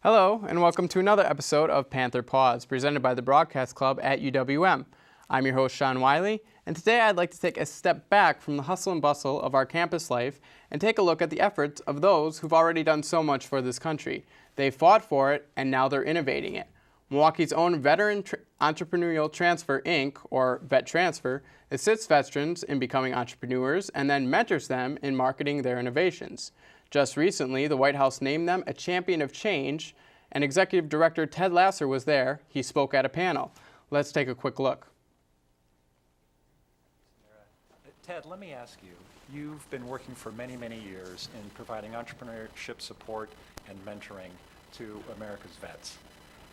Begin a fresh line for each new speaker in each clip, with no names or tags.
Hello, and welcome to another episode of Panther Pause, presented by the Broadcast Club at UWM. I'm your host, Sean Willey, and today I'd like to take a step back from the hustle and bustle of our campus life and take a look at the efforts of those who've already done so much for this country. They fought for it, and now they're innovating it. Milwaukee's own Veteran Entrepreneurial Transfer, Inc., or VETransfer, assists veterans in becoming entrepreneurs and then mentors them in marketing their innovations. Just recently, the White House named them a champion of change, and Executive Director Ted Lasser was there. He spoke at a panel. Let's take a quick look.
Ted, let me ask you, you've been working for many, many years in providing entrepreneurship support and mentoring to America's vets.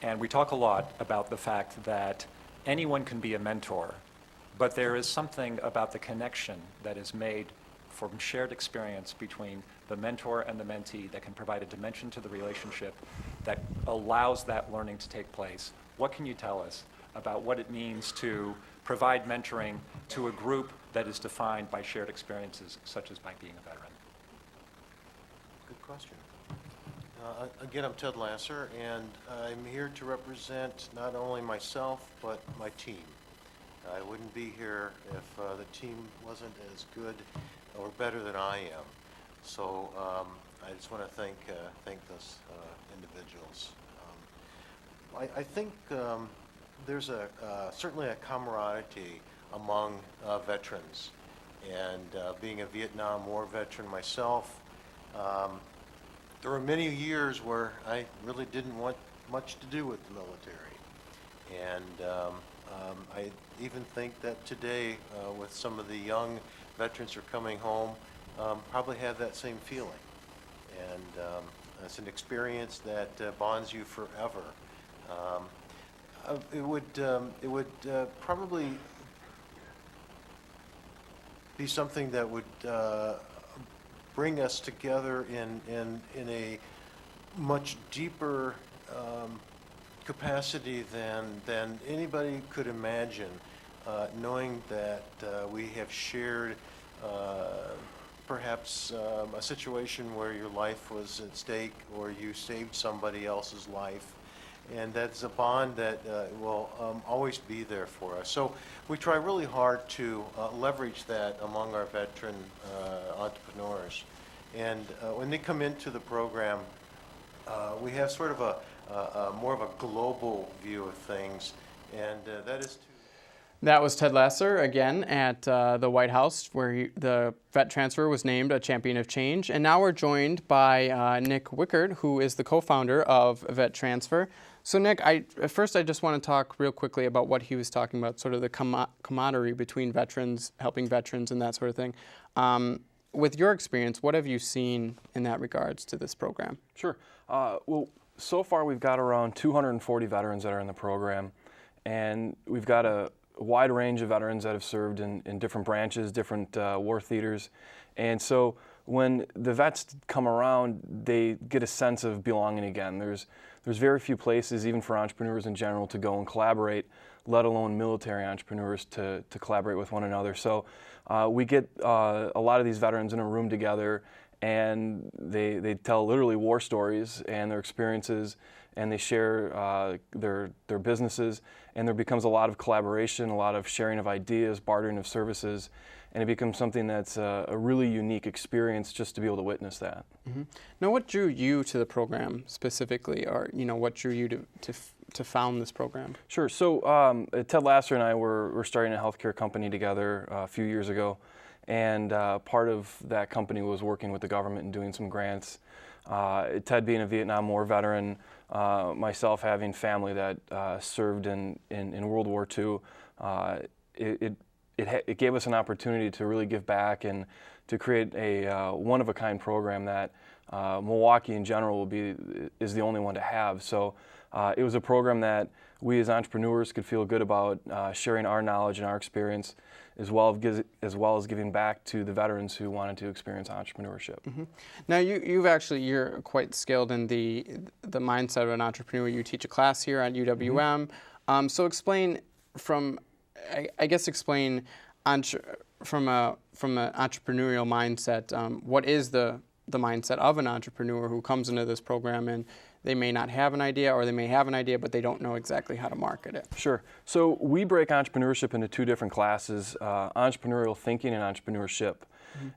And we talk a lot about the fact that anyone can be a mentor, but there is something about the connection that is made from shared experience between the mentor and the mentee that can provide a dimension to the relationship that allows that learning to take place. What can you tell us about what it means to provide mentoring to a group that is defined by shared experiences, such as by being a veteran?
Good question. Again, I'm Ted Lasser, and I'm here to represent not only myself, but my team. I wouldn't be here if the team wasn't as good or better than I am. So I just want to thank those individuals. I think there's certainly a camaraderie among veterans, and being a Vietnam War veteran myself, there were many years where I really didn't want much to do with the military, and I even think that today, with some of the young veterans who are coming home, probably have that same feeling, and it's an experience that bonds you forever. It would probably be something that would bring us together in a much deeper capacity than anybody could imagine, knowing that we have shared perhaps a situation where your life was at stake or you saved somebody else's life, and that's a bond that will always be there for us. So we try really hard to leverage that among our veteran entrepreneurs. And when they come into the program, we have sort of a more of a global view of things, and that is to...
That was Ted Lasser again at the White House, where the VETransfer was named a champion of change. And now we're joined by Nick Wickard, who is the co-founder of VETransfer. So Nick, first I just want to talk real quickly about what he was talking about, sort of the camaraderie between veterans, helping veterans and that sort of thing. With your experience, what have you seen in that regards to this program?
Sure. Well, so far we've got around 240 veterans that are in the program, and we've got a wide range of veterans that have served in different branches, different war theaters. And so when the vets come around, they get a sense of belonging again. There's very few places, even for entrepreneurs in general, to go and collaborate, let alone military entrepreneurs to collaborate with one another. So we get a lot of these veterans in a room together, and they tell literally war stories and their experiences, and they share their businesses, and there becomes a lot of collaboration, a lot of sharing of ideas, bartering of services, and it becomes something that's a really unique experience just to be able to witness that.
Mm-hmm. Now, what drew you to the program specifically, or what drew you to found this program?
Sure. So Ted Lasser and I were starting a healthcare company together a few years ago, and part of that company was working with the government and doing some grants. Ted being a Vietnam War veteran, myself having family that served in World War II, it gave us an opportunity to really give back and to create a one-of-a-kind program that Milwaukee in general is the only one to have. So it was a program that we as entrepreneurs could feel good about sharing our knowledge and our experience, as well as giving back to the veterans who wanted to experience entrepreneurship.
Mm-hmm. Now you're quite skilled in the mindset of an entrepreneur. You teach a class here at UWM. Mm-hmm. So explain from an entrepreneurial mindset, what is the mindset of an entrepreneur who comes into this program, and they may not have an idea, or they may have an idea but they don't know exactly how to market it?
Sure. So we break entrepreneurship into two different classes, entrepreneurial thinking and entrepreneurship.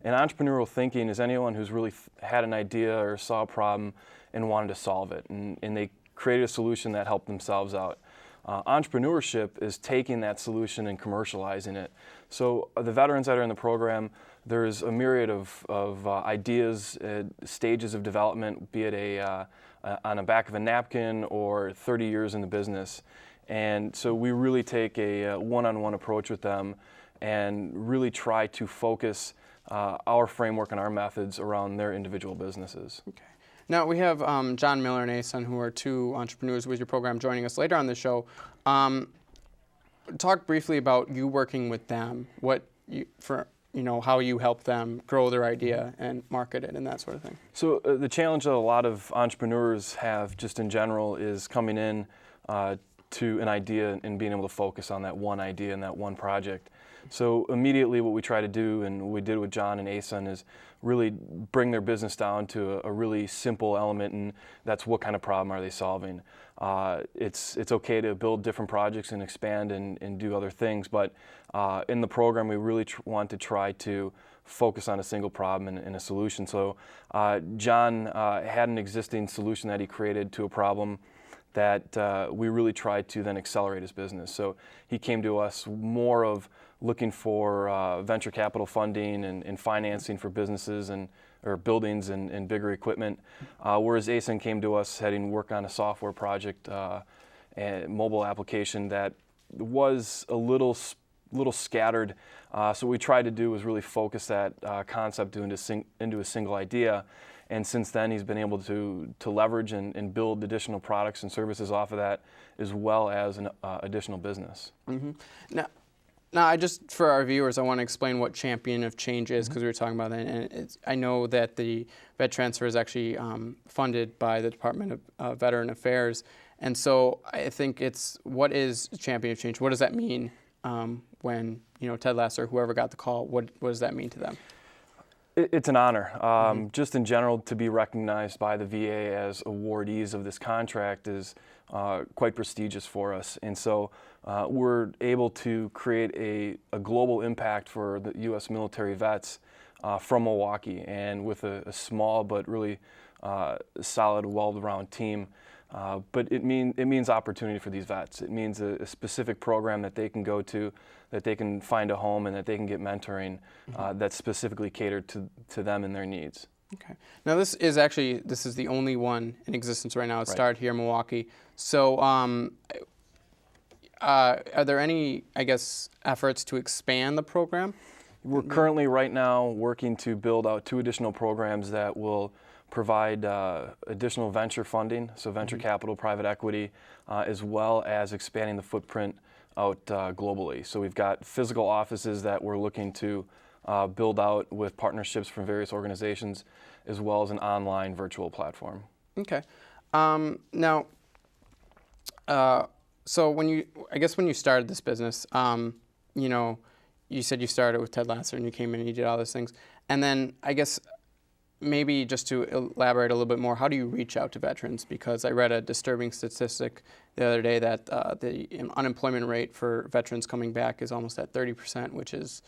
And entrepreneurial thinking is anyone who's really had an idea or saw a problem and wanted to solve it, and they created a solution that helped themselves out. Entrepreneurship is taking that solution and commercializing it. So the veterans that are in the program, there's a myriad of ideas, stages of development, be it on the back of a napkin or 30 years in the business. And so we really take a one-on-one approach with them and really try to focus our framework and our methods around their individual businesses.
Okay. Now we have John Miller and Asen, who are two entrepreneurs with your program, joining us later on the show. Talk briefly about you working with them, how you help them grow their idea and market it and that sort of thing.
So the challenge that a lot of entrepreneurs have just in general is coming in to an idea and being able to focus on that one idea and that one project. So immediately what we try to do, and what we did with John and Asen, is really bring their business down to a really simple element, and that's what kind of problem are they solving. It's okay to build different projects and expand and do other things, but in the program we really want to try to focus on a single problem and a solution. So John had an existing solution that he created to a problem that we really tried to then accelerate his business. So he came to us more of looking for venture capital funding and financing for businesses or buildings and bigger equipment, whereas Asen came to us heading work on a software project, a mobile application that was a little scattered. So what we tried to do was really focus that concept into a single idea. And since then, he's been able to leverage and build additional products and services off of that, as well as an additional business.
Mm-hmm. Now, for our viewers, I want to explain what Champion of Change is, because we were talking about that. And I know that the VETransfer is actually funded by the Department of Veteran Affairs. And so I think what is Champion of Change? What does that mean when, Ted Lasso or whoever got the call, what does that mean to them?
It's an honor. Just in general, to be recognized by the VA as awardees of this contract is quite prestigious for us. And so we're able to create a global impact for the U.S. military vets from Milwaukee, and with a small but really solid, well-rounded team. But it means opportunity for these vets. It means a specific program that they can go to, that they can find a home, and that they can get mentoring that's specifically catered to them and their needs.
Okay. Now this is the only one in existence right now. It started here in Milwaukee. So are there any, efforts to expand the program?
We're currently right now working to build out 2 additional programs that will provide additional venture funding, so venture capital, private equity, as well as expanding the footprint out globally. So we've got physical offices that we're looking to build out with partnerships from various organizations, as well as an online virtual platform.
Okay. Now, so when you started this business, you said you started with Ted Lasso and you came in and you did all those things, and then maybe just to elaborate a little bit more, how do you reach out to veterans? Because I read a disturbing statistic the other day that the unemployment rate for veterans coming back is almost at 30%, which is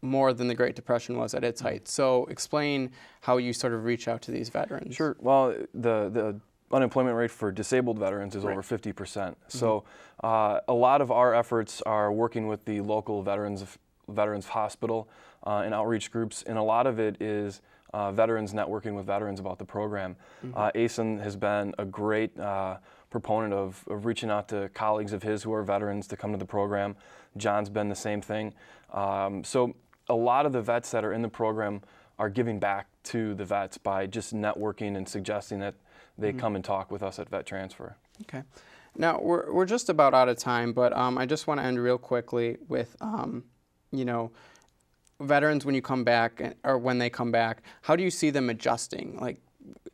more than the Great Depression was at its height. So explain how you sort of reach out to these veterans.
Sure. Well, the unemployment rate for disabled veterans is over 50%. So a lot of our efforts are working with the local veterans hospital and outreach groups, and a lot of it is veterans networking with veterans about the program. Asen has been a great proponent of reaching out to colleagues of his who are veterans to come to the program. John's been the same thing. So a lot of the vets that are in the program are giving back to the vets by just networking and suggesting that they come and talk with us at VETransfer. Okay.
Now, we're just about out of time, but I just want to end real quickly with, veterans when you come back, or when they come back, how do you see them adjusting? Like,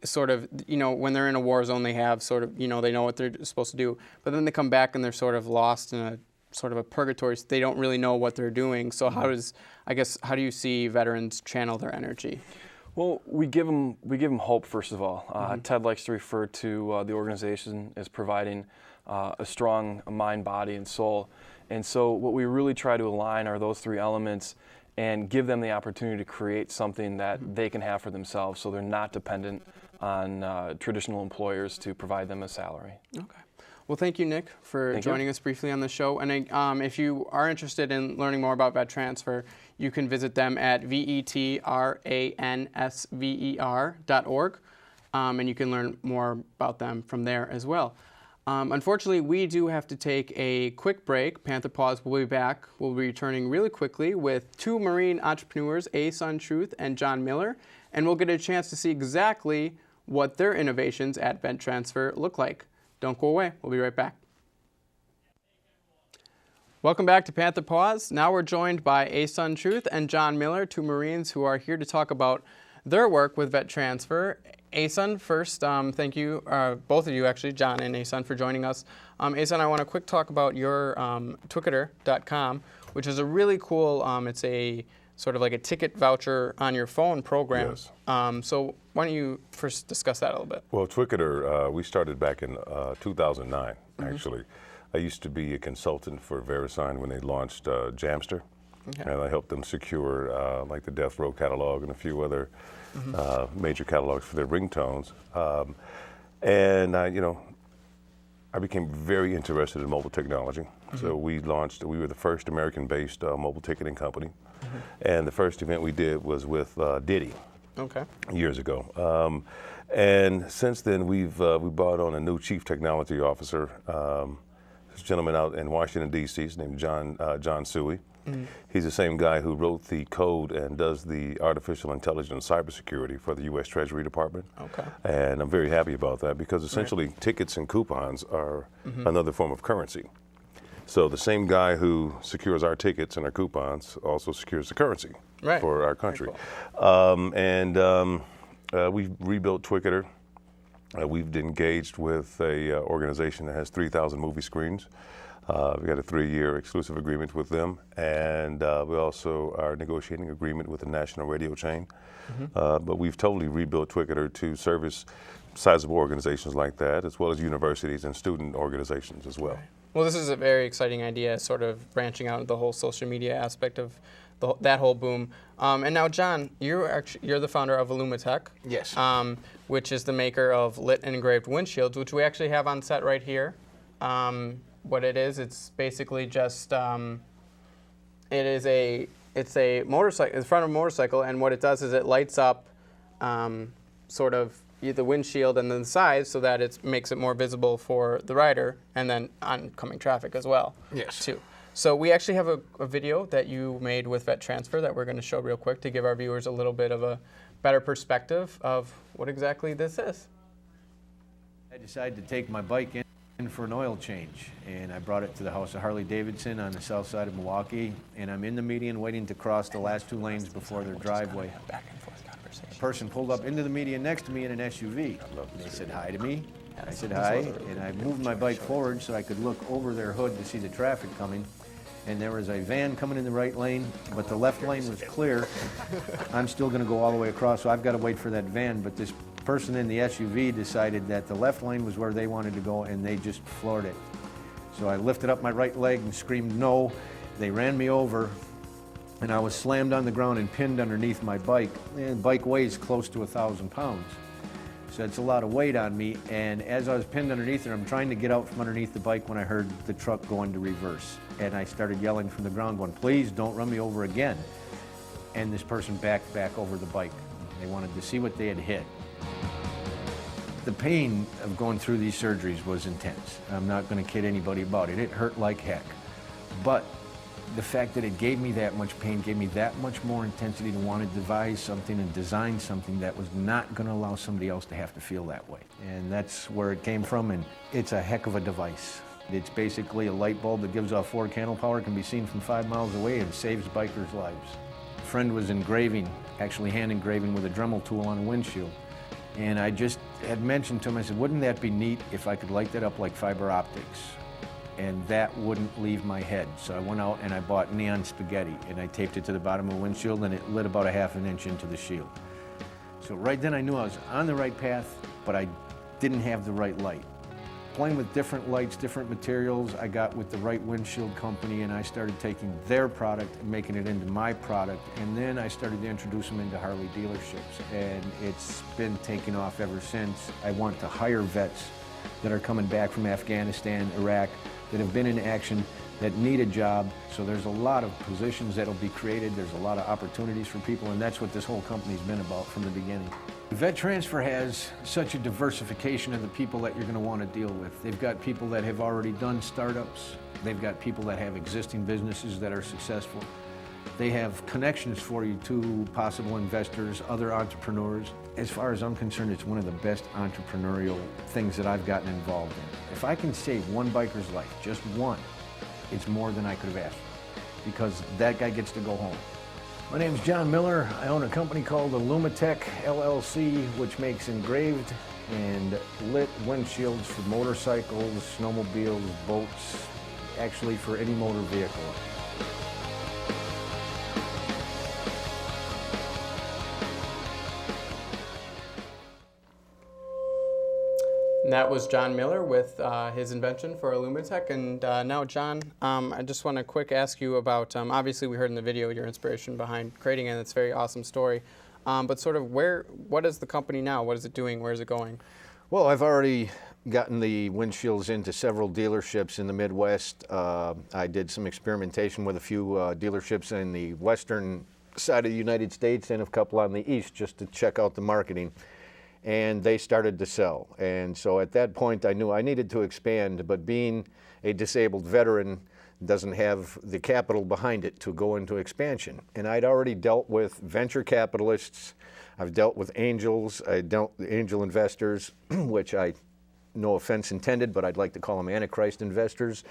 sort of, when they're in a war zone, they have sort of, they know what they're supposed to do, but then they come back and they're sort of lost in a sort of a purgatory. They don't really know what they're doing. So how do you see veterans channel their energy?
Well, we give them hope, first of all. Ted likes to refer to the organization as providing a strong mind, body, and soul. And so what we really try to align are those three elements and give them the opportunity to create something that they can have for themselves, so they're not dependent on traditional employers to provide them a salary.
Okay. Well, thank you, Nick, for joining us briefly on the show. And if you are interested in learning more about VETransfer, you can visit them at VETransver.org, and you can learn more about them from there as well. Unfortunately, we do have to take a quick break. Panther Paws will be back. We'll be returning really quickly with two marine entrepreneurs, Asun Truth and John Miller, and we'll get a chance to see exactly what their innovations at VETransfer look like. Don't go away. We'll be right back. Welcome back to Panther Paws. Now we're joined by Asun Truth and John Miller, two Marines who are here to talk about their work with VETransfer. Asun, first, thank you, both of you actually, John and Asun, for joining us. Asun, I want to quick talk about your Twicketer.com, which is a really cool, it's a sort of like a ticket voucher on your phone program.
Yes.
So why don't you first discuss that a little bit?
Well, Twicketer, we started back in 2009, actually. I used to be a consultant for VeriSign when they launched Jamster, and I helped them secure like the Death Row catalog and a few other major catalogs for their ringtones. And I became very interested in mobile technology. So we were the first American-based mobile ticketing company. And the first event we did was with Diddy years ago. And since then, we brought on a new chief technology officer, this gentleman out in Washington, D.C., his name is John Suey. He's the same guy who wrote the code and does the artificial intelligence cybersecurity for the U.S. Treasury Department. And I'm very happy about that because essentially tickets and coupons are another form of currency. So the same guy who secures our tickets and our coupons also secures the currency for our country. We've rebuilt Twicketer. We've engaged with a organization that has 3,000 movie screens. We got a 3-year exclusive agreement with them, and we also are negotiating an agreement with a national radio chain. But we've totally rebuilt Twicketer to service sizable organizations like that, as well as universities and student organizations as well.
Well, this is a very exciting idea, sort of branching out into the whole social media aspect of that whole boom. And now, John, you're the founder of Illumitech.
Yes.
Which is the maker of lit and engraved windshields, which we actually have on set right here. What it is, it's basically just it's a motorcycle, it's the front of a motorcycle, and what it does is it lights up sort of the windshield and then the sides so that it makes it more visible for the rider and then oncoming traffic as well.
Yes.
Too. So we actually have a video that you made with VETransfer that we're going to show real quick to give our viewers a little bit of a better perspective of what exactly this is.
I decided to take my bike in for an oil change, and I brought it to the house of Harley Davidson on the south side of Milwaukee, and I'm in the median waiting to cross the last 2 lanes before their driveway.
Back and forth conversation.
A person pulled up into the median next to me in an SUV. They said hi to me. I said hi, and I moved my bike forward so I could look over their hood to see the traffic coming. And there was a van coming in the right lane, but the left lane was clear. I'm still going to go all the way across, so I've got to wait for that van. But this person in the SUV decided that the left lane was where they wanted to go, and they just floored it. So I lifted up my right leg and screamed no. They ran me over, and I was slammed on the ground and pinned underneath my bike. And the bike weighs close to 1,000 pounds. So it's a lot of weight on me, and as I was pinned underneath it, I'm trying to get out from underneath the bike when I heard the truck go into reverse. And I started yelling from the ground, going, please don't run me over again. And this person backed back over the bike. They wanted to see what they had hit. The pain of going through these surgeries was intense. I'm not going to kid anybody about it. It hurt like heck. But the fact that it gave me that much pain gave me that much more intensity to want to devise something and design something that was not going to allow somebody else to have to feel that way. And that's where it came from, and it's a heck of a device. It's basically a light bulb that gives off 4 candle power, can be seen from 5 miles away, and saves bikers' lives. A friend was engraving, actually hand engraving with a Dremel tool on a windshield. And I just had mentioned to him, I said, wouldn't that be neat if I could light that up like fiber optics? And that wouldn't leave my head. So I went out and I bought neon spaghetti, and I taped it to the bottom of the windshield, and it lit about a 1/2 inch into the shield. So right then I knew I was on the right path, but I didn't have the right light. Playing with different lights, different materials, I got with the right windshield company, and I started taking their product and making it into my product, and then I started to introduce them into Harley dealerships, and it's been taking off ever since. I want to hire vets that are coming back from Afghanistan, Iraq, that have been in action, that need a job. So there's a lot of positions that'll be created, there's a lot of opportunities for people, and that's what this whole company's been about from the beginning. VETransfer has such a diversification of the people that you're going to want to deal with. They've got people that have already done startups. They've got people that have existing businesses that are successful. They have connections for you to possible investors, other entrepreneurs. As far as I'm concerned, it's one of the best entrepreneurial things that I've gotten involved in. If I can save one biker's life, just one, it's more than I could have asked for, because that guy gets to go home. My name's John Miller. I own a company called Illumitech LLC, which makes engraved and lit windshields for motorcycles, snowmobiles, boats, actually for any motor vehicle.
And that was John Miller with his invention for Illumitech. And now, John, I just want to quick ask you about, obviously we heard in the video your inspiration behind creating it, and it's a very awesome story. But sort of what is the company now? What is it doing? Where is it going?
Well, I've already gotten the windshields into several dealerships in the Midwest. I did some experimentation with a few dealerships in the western side of the United States and a couple on the east just to check out the marketing. And they started to sell. And so at that point I knew I needed to expand, but being a disabled veteran doesn't have the capital behind it to go into expansion. And I'd already dealt with venture capitalists, I've dealt with angels, I dealt with angel investors, which no offense intended, but I'd like to call them Antichrist investors.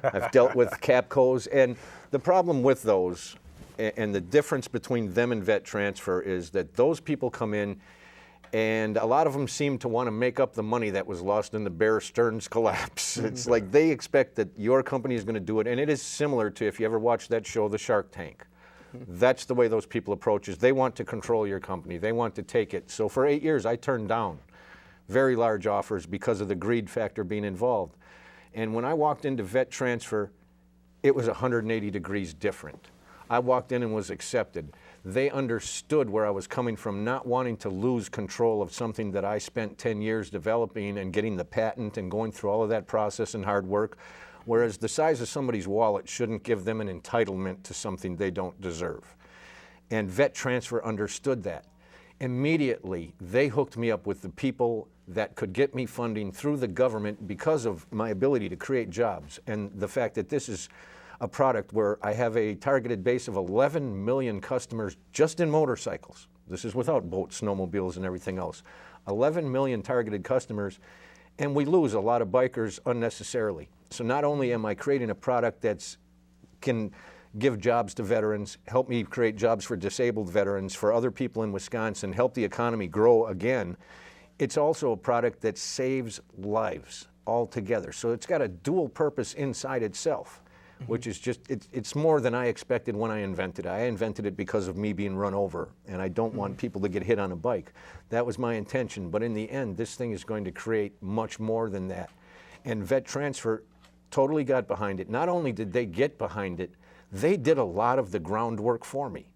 I've dealt with Capcos, and the problem with those, and the difference between them and VETransfer, is that those people come in and a lot of them seem to want to make up the money that was lost in the Bear Stearns collapse. It's like they expect that your company is going to do it, and it is similar to, if you ever watched that show, The Shark Tank. That's the way those people approach it. They want to control your company. They want to take it. So for 8 years, I turned down very large offers because of the greed factor being involved. And when I walked into VETransfer, it was 180 degrees different. I walked in and was accepted. They understood where I was coming from, not wanting to lose control of something that I spent 10 years developing and getting the patent and going through all of that process and hard work, whereas the size of somebody's wallet shouldn't give them an entitlement to something they don't deserve. And VETransfer understood that. Immediately, they hooked me up with the people that could get me funding through the government because of my ability to create jobs and the fact that this is a product where I have a targeted base of 11 million customers just in motorcycles. This is without boats, snowmobiles, and everything else. 11 million targeted customers, and we lose a lot of bikers unnecessarily. So not only am I creating a product that can give jobs to veterans, help me create jobs for disabled veterans, for other people in Wisconsin, help the economy grow again, it's also a product that saves lives altogether. So it's got a dual purpose inside itself, which is just, it's more than I expected when I invented it. I invented it because of me being run over, and I don't want people to get hit on a bike. That was my intention, but in the end, this thing is going to create much more than that. And VETransfer totally got behind it. Not only did they get behind it, they did a lot of the groundwork for me.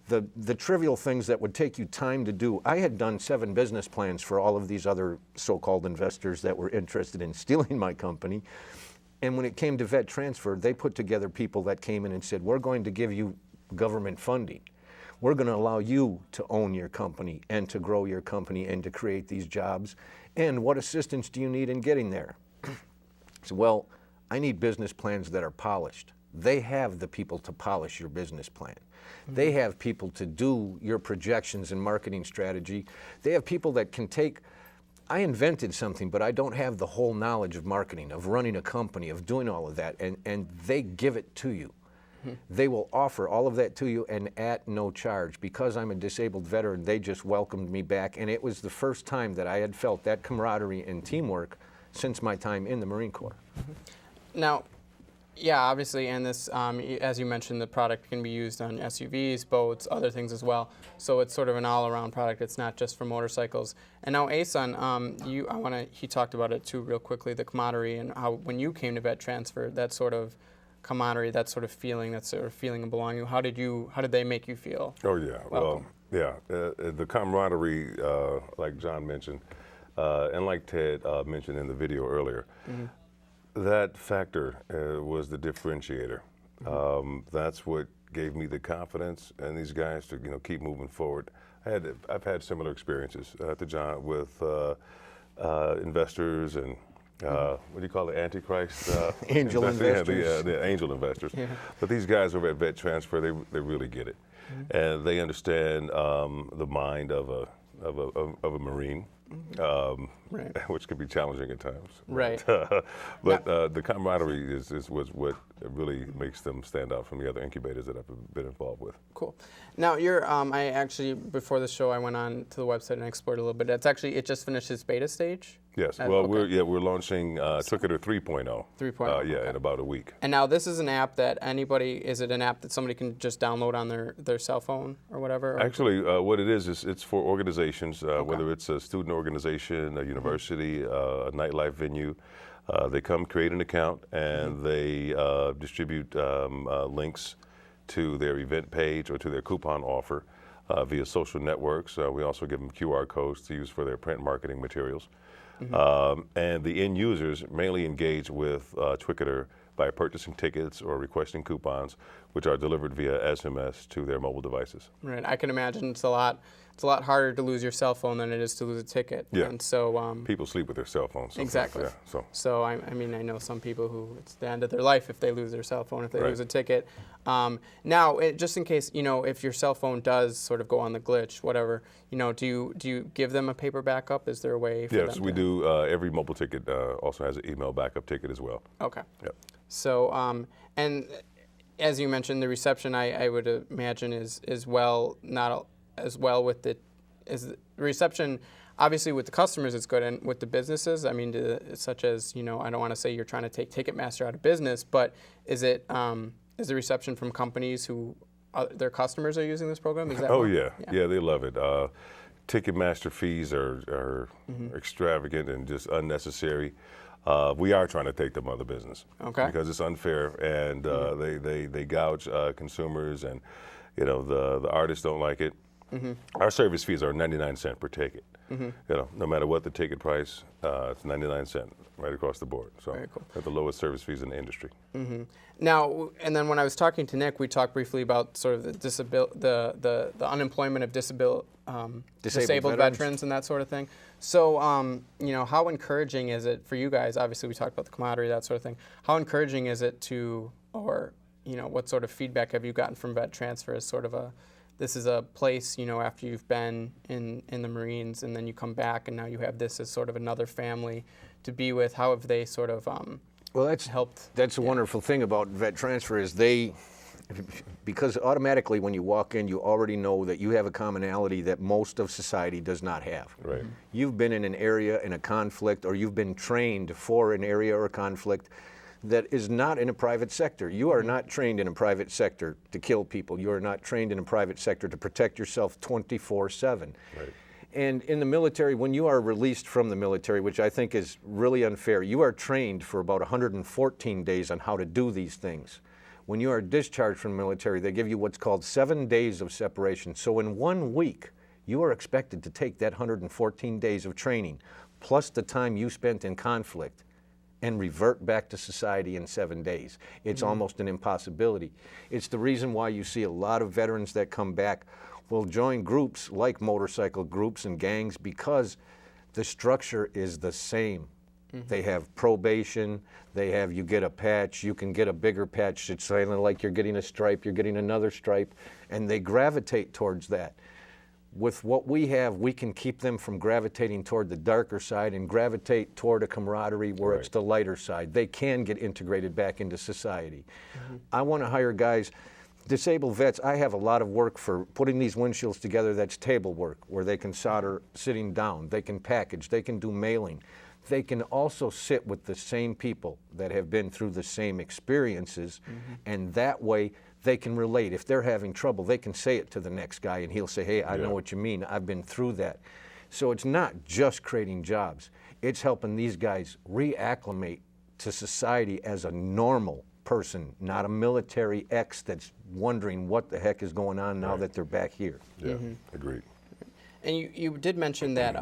The trivial things that would take you time to do. I had done 7 business plans for all of these other so-called investors that were interested in stealing my company. And when it came to VETransfer, they put together people that came in and said, we're going to give you government funding. We're going to allow you to own your company and to grow your company and to create these jobs. And what assistance do you need in getting there? So, well, I need business plans that are polished. They have the people to polish your business plan. They have people to do your projections and marketing strategy. They have people that can take, I invented something, but I don't have the whole knowledge of marketing, of running a company, of doing all of that, and they give it to you. They will offer all of that to you and at no charge. Because I'm a disabled veteran, they just welcomed me back, and it was the first time that I had felt that camaraderie and teamwork since my time in the Marine Corps.
Now, Yeah, obviously, and this, as you mentioned, the product can be used on SUVs, boats, other things as well. So it's sort of an all-around product. It's not just for motorcycles. And now, Asun, he talked about it too, real quickly, the camaraderie and how when you came to VETransfer, that sort of camaraderie, that sort of feeling of belonging. How did they make you feel?
Oh yeah,
Welcome.
the camaraderie, like John mentioned, and like Ted mentioned in the video earlier.
Mm-hmm.
That factor was the differentiator. That's what gave me the confidence in these guys to keep moving forward. I've had similar experiences to John with investors and what do you call it, Antichrist?
Angel investors.
Yeah, the angel investors. Yeah. But these guys over at VETransfer, they really get it, and they understand the mind of a Marine.
Right.
Which can be challenging at times.
Right.
But the camaraderie was what really makes them stand out from the other incubators that I've been involved with.
Cool. Now I actually, before the show, I went on to the website and explored a little bit. It just finished its beta stage?
Yes.
Okay.
We're launching Twicketer 3.0.
3.0.
Okay. In about a week.
And now this is an app that is it an app that somebody can just download on their cell phone or whatever?
Actually, what it is it's for organizations, whether it's a student organization, a university, a nightlife venue. They come create an account and they distribute links to their event page or to their coupon offer via social networks. We also give them QR codes to use for their print marketing materials. And the end users mainly engage with Twicketer by purchasing tickets or requesting coupons, which are delivered via SMS to their mobile devices.
Right. I can imagine it's a lot harder to lose your cell phone than it is to lose a ticket.
Yeah.
And so
people sleep with their cell phones. Sometimes.
Exactly.
Yeah.
So I know some people who it's the end of their life if they lose their cell phone, if they lose a ticket. Now, just in case, if your cell phone does sort of go on the glitch, whatever, do you give them a paper backup? Is there a way for them
Yes, we do. Every mobile ticket also has an email backup ticket as well.
Okay.
Yep.
So, and as you mentioned, the reception I would imagine is not as well with the reception. Obviously, with the customers, it's good, and with the businesses, I mean, such as I don't want to say you're trying to take Ticketmaster out of business, but is the reception from companies who their customers are using this program? Is that
yeah, they love it. Ticketmaster fees are extravagant and just unnecessary. We are trying to take them out of business because it's unfair, and they gouge consumers, and the artists don't like it. Our service fees are 99 cents per ticket. No matter what the ticket price, it's 99 cents right across the board. So
Very cool.
at the lowest service fees in the industry.
Now, and then when I was talking to Nick, we talked briefly about sort of the unemployment of disabled veterans and that sort of thing. So, how encouraging is it for you guys? Obviously, we talked about the camaraderie, that sort of thing. How encouraging is it what sort of feedback have you gotten from VETransfer as sort of this is a place, after you've been in the Marines and then you come back and now you have this as sort of another family to be with. How have they sort of helped?
That's a wonderful thing about VETransfer is because automatically when you walk in, you already know that you have a commonality that most of society does not have.
Right.
You've been in an area in a conflict, or you've been trained for an area or a conflict that is not in a private sector. You are not trained in a private sector to kill people. You are not trained in a private sector to protect yourself 24/7.
Right.
And in the military, when you are released from the military, which I think is really unfair, you are trained for about 114 days on how to do these things. When you are discharged from the military, they give you what's called 7 days of separation. So in 1 week, you are expected to take that 114 days of training, plus the time you spent in conflict, and revert back to society in 7 days. It's almost an impossibility. It's the reason why you see a lot of veterans that come back will join groups like motorcycle groups and gangs because the structure is the same. They have probation, you get a patch, you can get a bigger patch, it's like you're getting a stripe, you're getting another stripe, and they gravitate towards that. With what we have, we can keep them from gravitating toward the darker side and gravitate toward a camaraderie where it's the lighter side. They can get integrated back into society. I want to hire guys, disabled vets. I have a lot of work for putting these windshields together that's table work, where they can solder sitting down, they can package, they can do mailing. they can also sit with the same people that have been through the same experiences, and that way they can relate. If they're having trouble, they can say it to the next guy, and he'll say, hey, I know what you mean. I've been through that. So it's not just creating jobs. It's helping these guys reacclimate to society as a normal person, not a military ex that's wondering what the heck is going on now that they're back here.
Yeah, agreed.
And you did mention that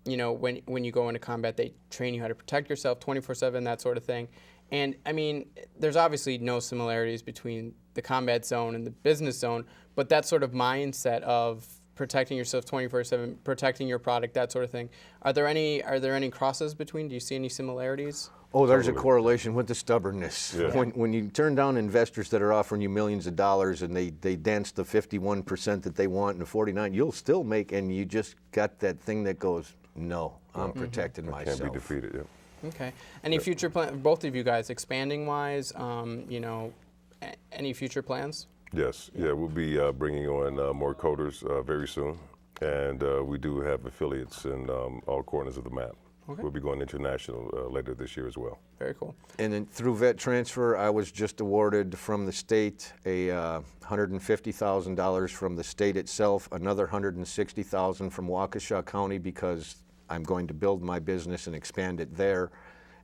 you know, when you go into combat, they train you how to protect yourself 24/7, that sort of thing. And I mean, there's obviously no similarities between the combat zone and the business zone, but that sort of mindset of protecting yourself 24/7, protecting your product, that sort of thing. Are there any crosses between? Do you see any similarities?
Oh, there's a correlation with the stubbornness.
Yeah.
When you turn down investors that are offering you millions of dollars and they dance the 51% that they want and the 49, you'll still make, and you just got that thing that goes, no, I'm protecting myself.
Can't be defeated, yeah.
Okay. Any future plans, both of you guys, expanding wise, you know, any future plans?
Yes, yeah, we'll be bringing on more coders very soon, and we do have affiliates in all corners of the map.
Okay.
We'll be going international later this year as well.
Very cool.
And then through VETransfer, I was just awarded from the state a $150,000 from the state itself, another $160,000 from Waukesha County, because I'm going to build my business and expand it there.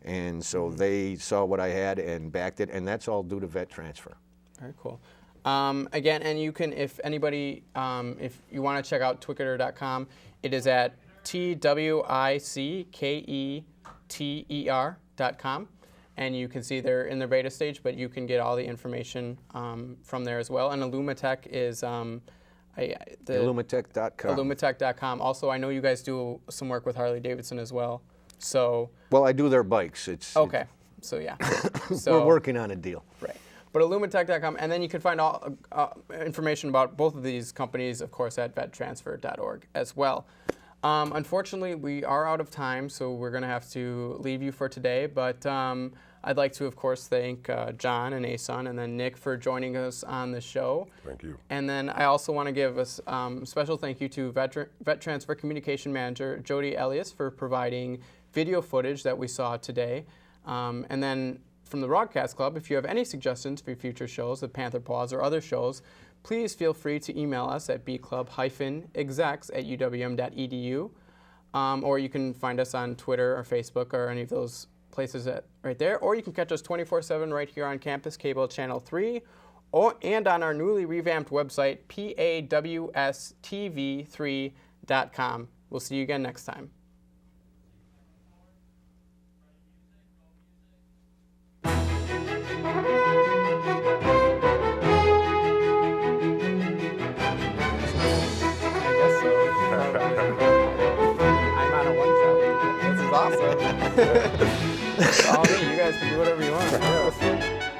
And so they saw what I had and backed it, and that's all due to VETransfer.
Very cool. Again, and you can, if anybody, if you want to check out twicketer.com, it is at twicketer.com, and you can see they're in their beta stage, but you can get all the information from there as well. And Illumatech is
Illumatech.com.
Illumatech.com. Also, I know you guys do some work with Harley Davidson as well. So
Well, I do their bikes.
okay. So yeah. So
We're working on a deal.
right. But Illumatech.com, and then you can find all information about both of these companies, of course, at VETransfer.org as well. Unfortunately, we are out of time, so we're going to have to leave you for today. But I'd like to, of course, thank John and Asun and then Nick for joining us on the show.
Thank you.
And then I also want to give a special thank you to VETransfer Communication Manager Jody Elias for providing video footage that we saw today. And then from the Broadcast Club, if you have any suggestions for future shows of Panther Paws or other shows, please feel free to email us at bclub-execs@uwm.edu, or you can find us on Twitter or Facebook or any of those places right there, or you can catch us 24/7 right here on Campus Cable Channel 3, and on our newly revamped website, pawstv3.com. We'll see you again next time. I'm on a one-shot. This is awesome. It's all me. You guys can do whatever you want.